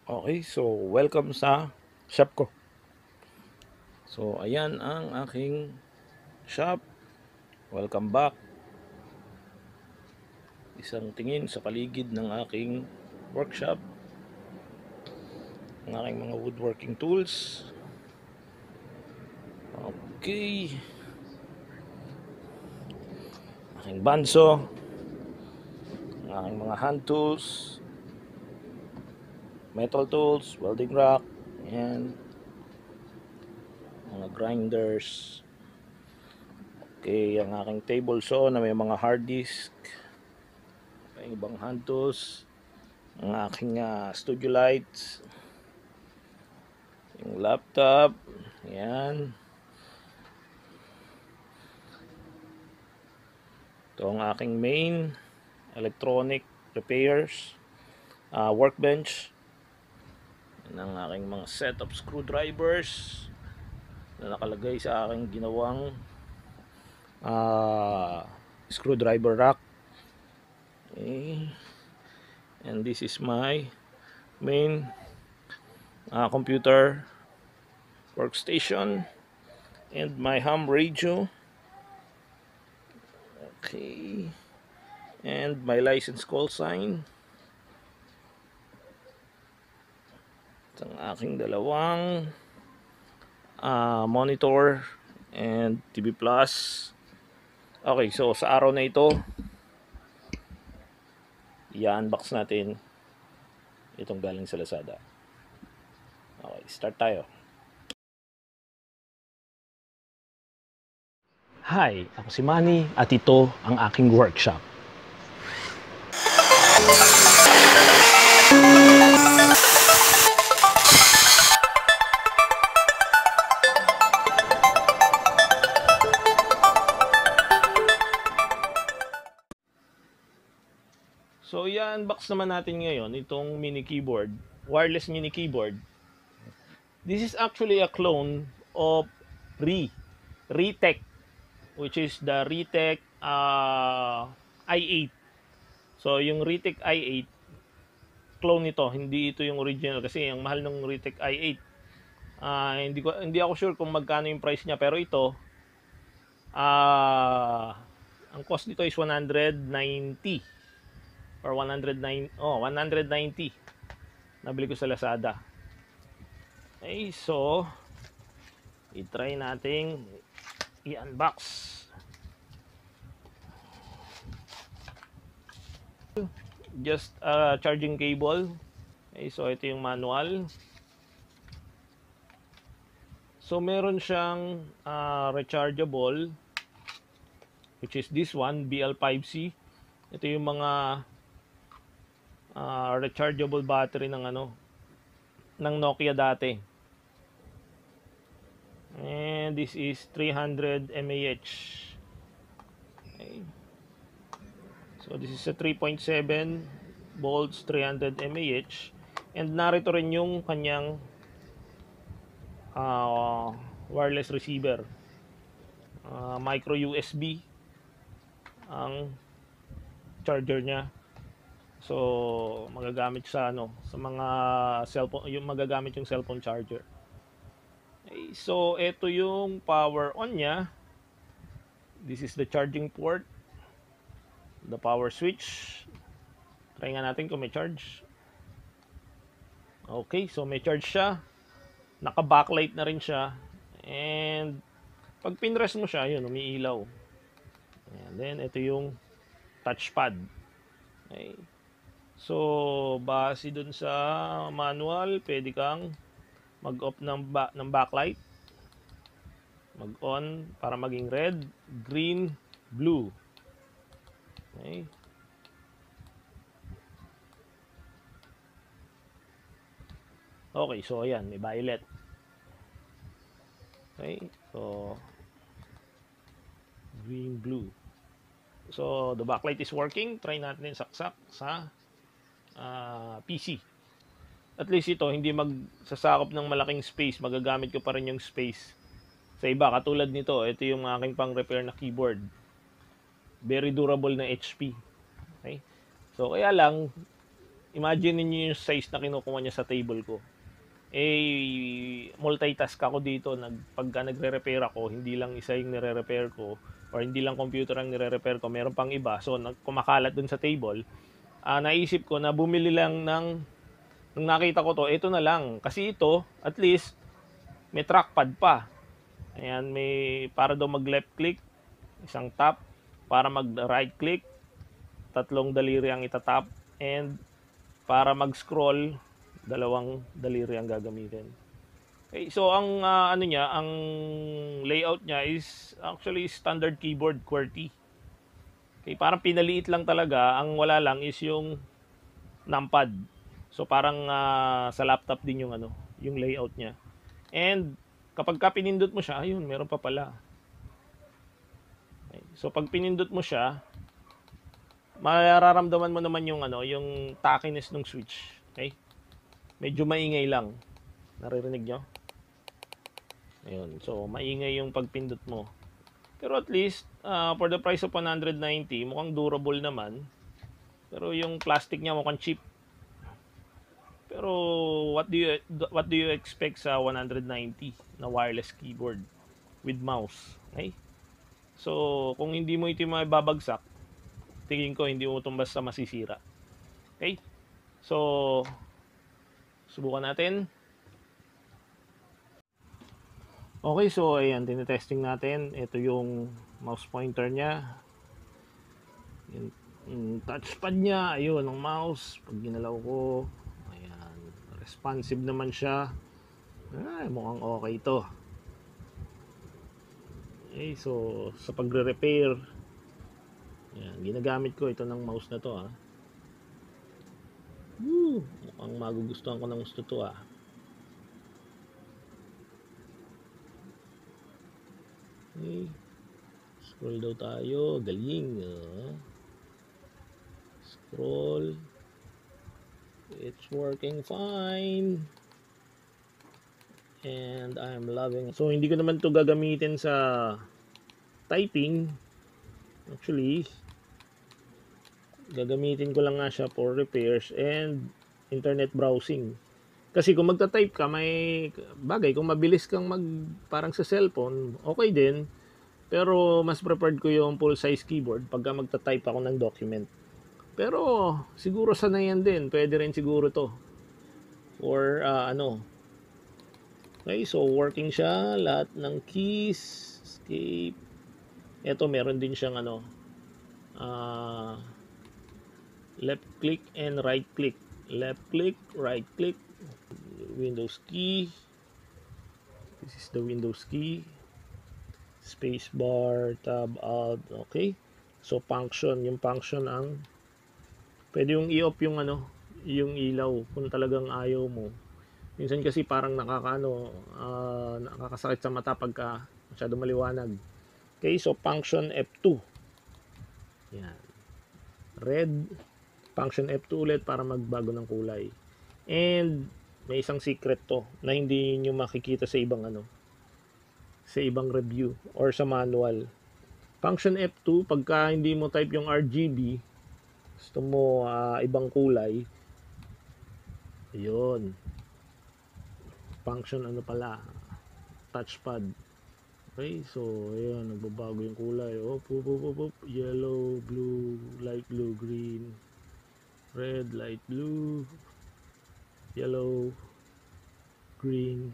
Okay, so welcome sa shop ko. So ayan ang aking shop. Welcome back. Isang tingin sa paligid ng aking workshop. Ang aking mga woodworking tools. Okay. Aking bandso. Ang aking mga hand tools. Metal tools, welding rack, and mga grinders. Okay, ang aking table saw na may mga hard disk. May ibang hand tools. Ang aking studio lights. Yung laptop. Yan. Ito ang aking main electronic repairs. Workbench. Yan ang aking mga set of screwdrivers na nakalagay sa aking ginawang screwdriver rack. Okay. And this is my main computer workstation and my ham radio. Okay. And my license call sign. Ang aking dalawang monitor and TV Plus. Okay, so sa araw na ito, i-unbox natin itong galing sa Lazada. Okay, start tayo. Hi, ako si Manny at ito ang aking workshop. So, i-unbox naman natin ngayon itong mini keyboard, wireless mini keyboard. This is actually a clone of Rii I8, which is the Rii i8. So, yung Rii i8, clone nito, hindi ito yung original kasi ang mahal ng Rii i8. Hindi ako sure kung magkano yung price niya, pero ito, ang cost nito is 190 or 190. Nabili ko sa Lazada. Okay, so i-try nating i-unbox. Just a charging cable. Okay, so ito yung manual. So meron siyang rechargeable, which is this one, BL5C. Ito yung mga rechargeable battery ng ng Nokia dati. And this is 300 mAh. Okay. So this is a 3.7 volts, 300 mAh. And narito rin yung kanyang wireless receiver. Micro USB ang charger niya. So magagamit sa sa mga cellphone, yung magagamit yung cellphone charger. Okay, so ito yung power on niya. This is the charging port, the power switch. Try nga natin kung may charge. Okay, so may charge siya. Naka-backlight na rin siya. And pag pinress mo siya, yun, umiilaw. And then ito yung touchpad. Okay. So, base dun sa manual, pwede kang mag-off ng backlight. Mag-on para maging red, green, blue. Okay. Okay, so ayan, may violet. Okay, so green, blue. So, the backlight is working. Try natin saksak sa PC. At least ito, hindi magsasakop ng malaking space. Magagamit ko pa rin yung space. Sa iba, katulad nito, ito yung aking pang-repair na keyboard. Very durable na HP. Okay? So, kaya lang, imagine niyo yung size na kinukuha niya sa table ko. Multitask ako dito. Pagka nagre-repair ako, hindi lang isa yung nire-repair ko, or hindi lang computer ang nire-repair ko, meron pang iba. So, kumakalat dun sa table. Naisip ko na bumili lang nung nakita ko to, ito na lang. Kasi ito, at least, may trackpad pa. Ayan, para daw mag left click, isang tap. Para mag right click, tatlong daliri ang itatap. And para mag scroll, dalawang daliri ang gagamitin. Okay, so ang ang layout niya is actually standard keyboard QWERTY. Okay, parang pinaliit lang talaga, ang wala lang is yung numpad. So parang sa laptop din yung yung layout niya. And kapag ka pinindot mo siya, ayun, meron pa pala. Okay, so pag pinindot mo siya, mararamdaman mo naman yung yung tackiness ng switch. Okay? Medyo maingay lang. Naririnig nyo? Ayun. So, maingay yung pagpindot mo. Pero at least, for the price of 190, mukhang durable naman. Pero yung plastic niya mukhang cheap. Pero what do you expect sa 190 na wireless keyboard with mouse? Okay? So, kung hindi mo ito mababagsak, tingin ko hindi mo itong basta masisira. Okay? So, subukan natin. Okay, so ayan, tinetesting natin. Ito yung mouse pointer niya. Yung touchpad niya, ayun, ang mouse. Pag ginalaw ko, ayan, responsive naman siya. Ay, mukhang okay to. Okay, so sa pagre-repair, ayan, ginagamit ko ito ng mouse na to, mukhang magugustuhan ko ng gusto to, Okay. Scroll daw tayo. Galing. Scroll. It's working fine. And I'm loving it. So, hindi ko naman to gagamitin sa typing. Actually, gagamitin ko lang nga siya for repairs and internet browsing. Kasi kung magta-type ka, may bagay, kung mabilis kang parang sa cellphone, okay din. Pero mas preferred ko yung full-size keyboard pagka magta-type ako ng document. Pero siguro sanayan din. Pwede rin siguro to. Or Okay, so working siya. Lahat ng keys. Escape. Ito, meron din siyang left click and right click. Left click, right click. Windows key. This is the Windows key. Space bar, tab, alt. Okay. So function, yung function ang pwede yung i-off yung yung ilaw kung talagang ayaw mo. Minsan kasi parang nakakasakit sa mata pagka masyado maliwanag. Okay, so function F2. Yan. Red. Function F2 ulit para magbago ng kulay. And may isang secret to na hindi nyo makikita sa ibang sa ibang review or sa manual. Function F2, pagka hindi mo type yung RGB, gusto mo ibang kulay, yun. Function touchpad. Okay, so ayan, nagbabago yung kulay. Yellow, blue, light blue, green, red, light blue, yellow, green,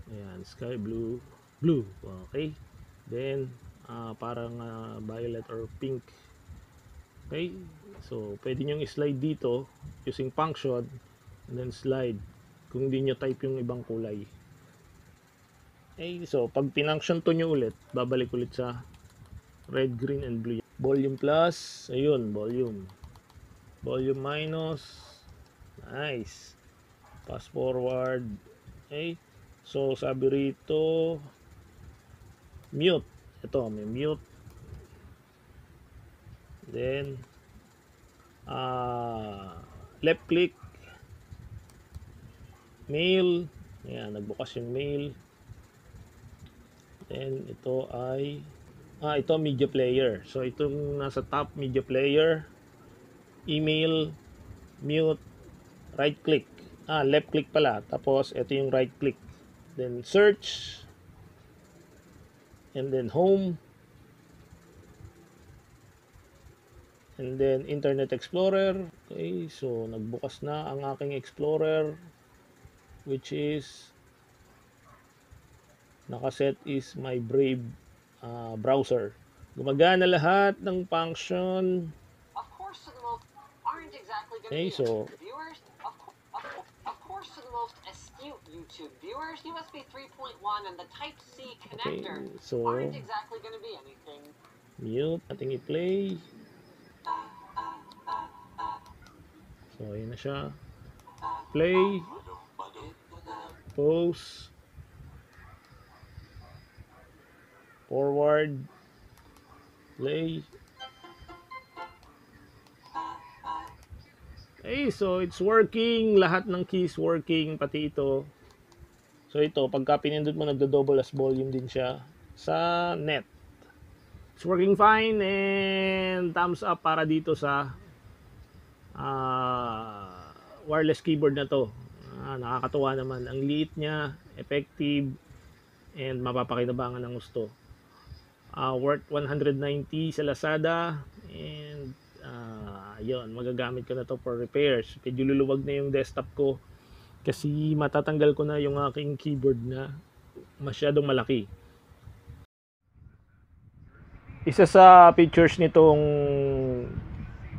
ayan, sky blue, blue. Okay, then parang violet or pink. Okay, so pwede nyo i-slide dito using function and then slide kung hindi nyo type yung ibang kulay. Okay, so pag pinunction to nyo ulit, babalik ulit sa red, green, and blue. Volume plus, ayun, volume minus, nice. Fast forward. Okay, so sabi rito mute. Ito, may mute. Then left click, mail. Ayan, nagbukas yung mail. Then ito ay ito media player. So itong nasa top, media player. email, mute, right click. Left click pala. Tapos, ito yung right click. Then, search. And then, home. And then, Internet Explorer. Okay, so, nagbukas na ang aking Explorer. Which is, nakaset is my Brave browser. Gumagana lahat ng function. Okay, so, to the most astute YouTube viewers, USB 3.1 and the Type-C connector so, aren't exactly going to be anything. Mute, ating i-play. So, ayun na siya. Play. Pause. Forward. Play. Okay, so it's working. Lahat ng keys working, pati ito. So ito, pagka pinindot mo, nagdo-double as volume din siya sa net. It's working fine, and thumbs up para dito sa wireless keyboard na to. Nakakatuwa naman. Ang liit niya, effective, and mapapakinabangan ng gusto. Worth 190 sa Lazada, and yun, magagamit ko na to for repairs. Medyo luluwag na yung desktop ko kasi matatanggal ko na yung aking keyboard na masyadong malaki. Isa sa features nitong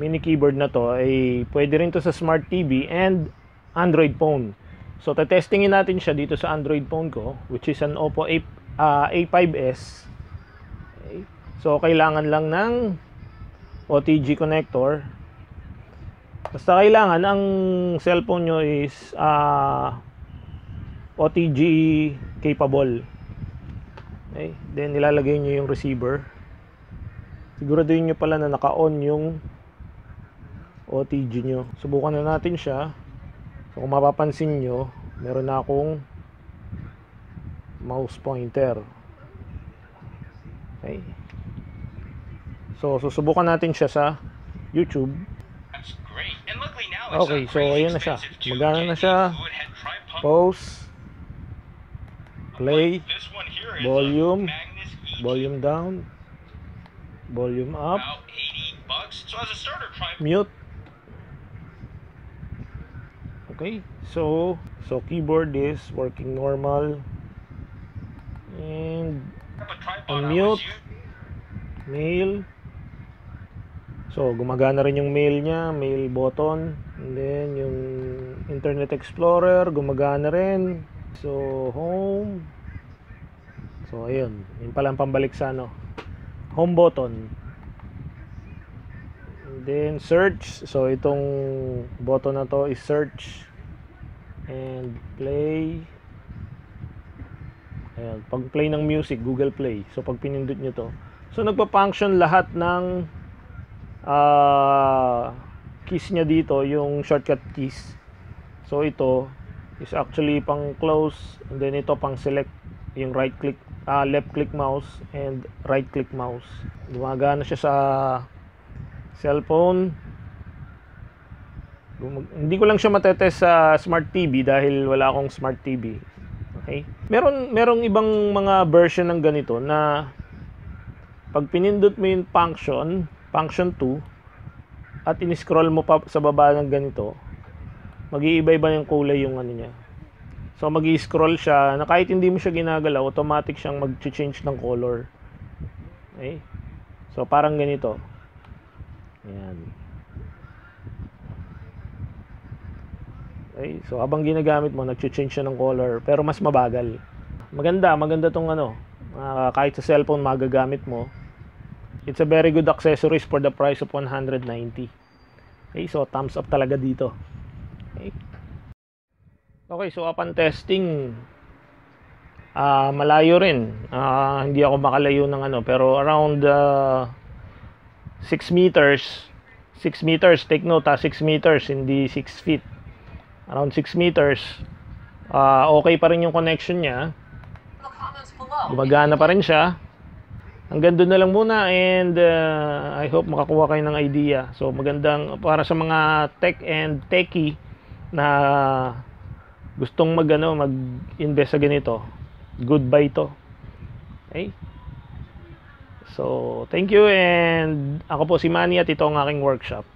mini keyboard na to ay pwede rin to sa Smart TV and Android phone. So testingin natin siya dito sa Android phone ko, which is an Oppo A5s. Okay. So kailangan lang ng OTG connector. Basta kailangan ang cellphone nyo is OTG capable. Okay. Then nilalagay nyo yung receiver. Siguraduhin nyo pala na naka-on yung OTG nyo. Subukan na natin siya. So kung mapapansin nyo, meron na akong mouse pointer. Okay. So susubukan natin siya sa YouTube. Okay, so ayan na siya. Magana na siya. Pause. Play. Volume. Volume down. Volume up. Mute. Okay, so keyboard is working normal. And unmute. Mail. So gumagana rin yung mail niya, mail button. And then yung Internet Explorer gumagana rin. So home. So ayun, yun pala ang pambalik sa home button. And then search. So itong button na to is search. And play. Ayan, pag play ng music, Google Play. So pag pinindot nyo to, so nagpa-function lahat ng keys niya dito, yung shortcut keys. So ito is actually pang close, and then ito pang select, yung right click, left click mouse and right click mouse. Gumagana siya sa cellphone. Hindi ko lang siya matetest sa Smart TV dahil wala akong Smart TV. Okay? Merong ibang mga version ng ganito na pag pinindot mo yung function 2 at in-scroll mo pa sa baba ng ganito, mag-iiba-iba yung kulay yung niya. So mag-i-scroll siya na kahit hindi mo siya ginagalaw, automatic siyang mag-change ng color. Okay? So parang ganito. Ayan. Okay? So habang ginagamit mo, nag-change siya ng color, pero mas mabagal. Maganda tong kahit sa cellphone magagamit mo. It's a very good accessories for the price of 190. Okay, so thumbs up talaga dito. Okay, so upon testing, malayo rin. Hindi ako makalayo ng pero around 6 meters. 6 meters, take note 6 meters, hindi 6 feet. Around 6 meters. Okay pa rin yung connection niya. Gumagana pa rin siya. hanggang doon na lang muna, and I hope makakuha kayo ng idea. So magandang para sa mga tech and techie na gustong mag-invest sa ganito. Goodbye to. Okay? So thank you, and ako po si Manny at ito ang aking workshop.